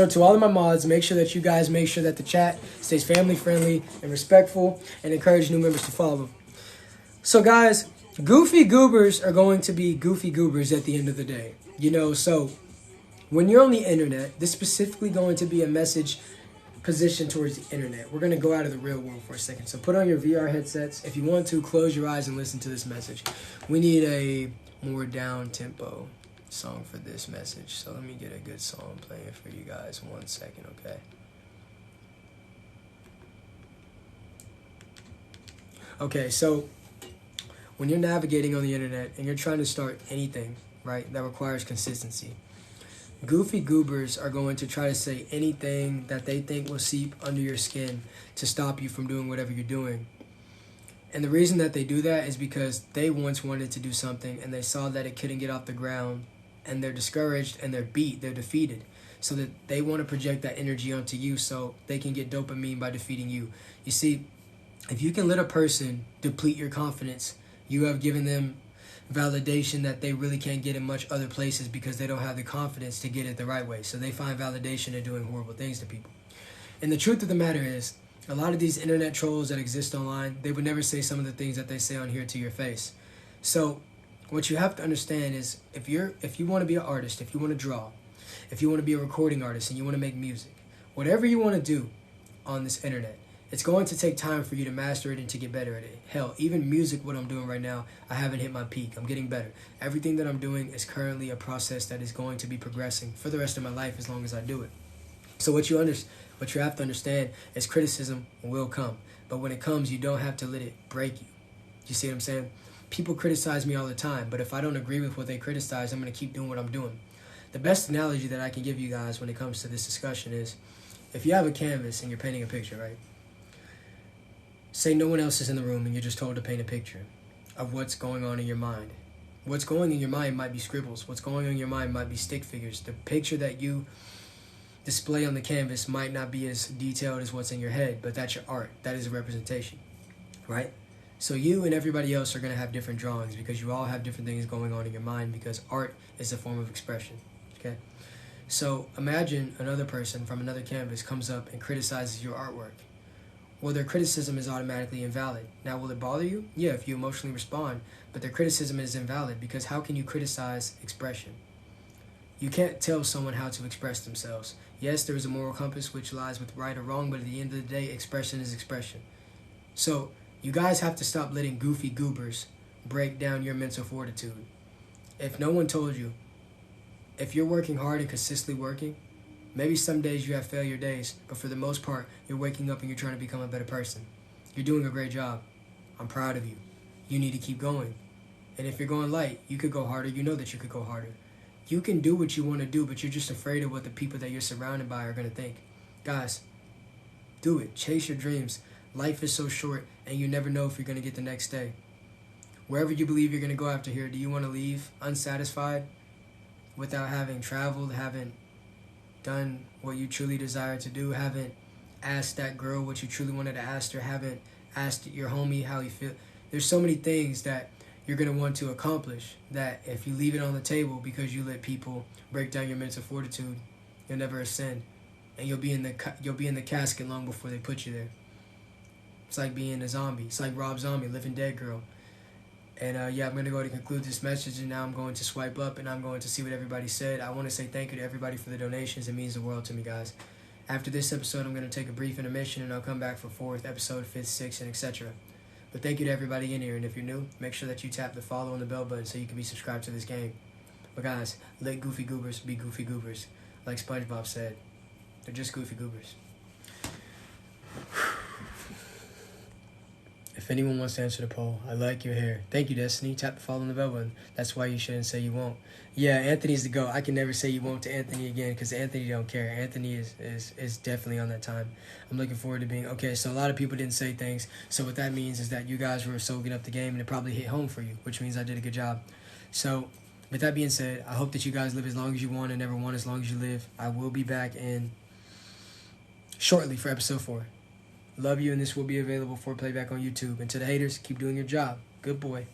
So to all of my mods, make sure that you guys make sure that the chat stays family friendly and respectful, and encourage new members to follow. So guys, goofy goobers are going to be goofy goobers at the end of the day. So when you're on the internet, this is specifically going to be a message positioned towards the internet. We're going to go out of the real world for a second. So put on your VR headsets. If you want to, close your eyes and listen to this message. We need a more down-tempo song for this message. So let me get a good song playing for you guys. 1 second, okay? Okay, so when you're navigating on the internet and you're trying to start anything, right, that requires consistency, goofy goobers are going to try to say anything that they think will seep under your skin to stop you from doing whatever you're doing. And the reason that they do that is because they once wanted to do something and they saw that it couldn't get off the ground, and they're discouraged and they're defeated. So that they want to project that energy onto you so they can get dopamine by defeating you. You see, if you can let a person deplete your confidence, you have given them validation that they really can't get in much other places because they don't have the confidence to get it the right way. So they find validation in doing horrible things to people. And the truth of the matter is, a lot of these internet trolls that exist online, they would never say some of the things that they say on here to your face. So what you have to understand is, if you want to be an artist, if you want to draw, if you want to be a recording artist and you want to make music, whatever you want to do on this internet, it's going to take time for you to master it and to get better at it. Hell, even music, what I'm doing right now, I haven't hit my peak. I'm getting better. Everything that I'm doing is currently a process that is going to be progressing for the rest of my life as long as I do it. So what you have to understand is criticism will come. But when it comes, you don't have to let it break you. You see what I'm saying? People criticize me all the time, but if I don't agree with what they criticize, I'm going to keep doing what I'm doing. The best analogy that I can give you guys when it comes to this discussion is, if you have a canvas and you're painting a picture, right? Say no one else is in the room and you're just told to paint a picture of what's going on in your mind. What's going in your mind might be scribbles. What's going on in your mind might be stick figures. The picture that you display on the canvas might not be as detailed as what's in your head, but that's your art. That is a representation, right? So you and everybody else are going to have different drawings because you all have different things going on in your mind, because art is a form of expression, okay? So imagine another person from another canvas comes up and criticizes your artwork. Well, their criticism is automatically invalid. Now, will it bother you? Yeah, if you emotionally respond, but their criticism is invalid, because how can you criticize expression? You can't tell someone how to express themselves. Yes, there is a moral compass which lies with right or wrong, but at the end of the day, expression is expression. So you guys have to stop letting goofy goobers break down your mental fortitude. If no one told you, if you're working hard and consistently working, maybe some days you have failure days, but for the most part, you're waking up and you're trying to become a better person. You're doing a great job. I'm proud of you. You need to keep going. And if you're going light, you could go harder. You know that you could go harder. You can do what you want to do, but you're just afraid of what the people that you're surrounded by are going to think. Guys, do it. Chase your dreams. Life is so short, and you never know if you're going to get the next day. Wherever you believe you're going to go after here, do you want to leave unsatisfied without having traveled, haven't done what you truly desire to do, haven't asked that girl what you truly wanted to ask her, haven't asked your homie how you feel? There's so many things that you're going to want to accomplish that if you leave it on the table because you let people break down your mental fortitude, you'll never ascend, and you'll be in the casket long before they put you there. It's like being a zombie. It's like Rob Zombie, Living Dead Girl. And yeah, I'm going to go ahead and conclude this message, and now I'm going to swipe up and I'm going to see what everybody said. I want to say thank you to everybody for the donations. It means the world to me, guys. After this episode, I'm going to take a brief intermission, and I'll come back for 4th episode, 5th, 6th, and etc. But thank you to everybody in here, and if you're new, make sure that you tap the follow and the bell button so you can be subscribed to this game. But guys, let goofy goobers be goofy goobers. Like SpongeBob said, they're just goofy goobers. If anyone wants to answer the poll, I like your hair. Thank you, Destiny. Tap the follow and the bell button. That's why you shouldn't say you won't. Yeah, Anthony's the GOAT. I can never say you won't to Anthony again because Anthony don't care. Anthony is definitely on that time. I'm looking forward to being... Okay, so a lot of people didn't say things. So what that means is that you guys were soaking up the game and it probably hit home for you, which means I did a good job. So with that being said, I hope that you guys live as long as you want and never want as long as you live. I will be back in shortly for episode 4. Love you, and this will be available for playback on YouTube. And to the haters, keep doing your job. Good boy.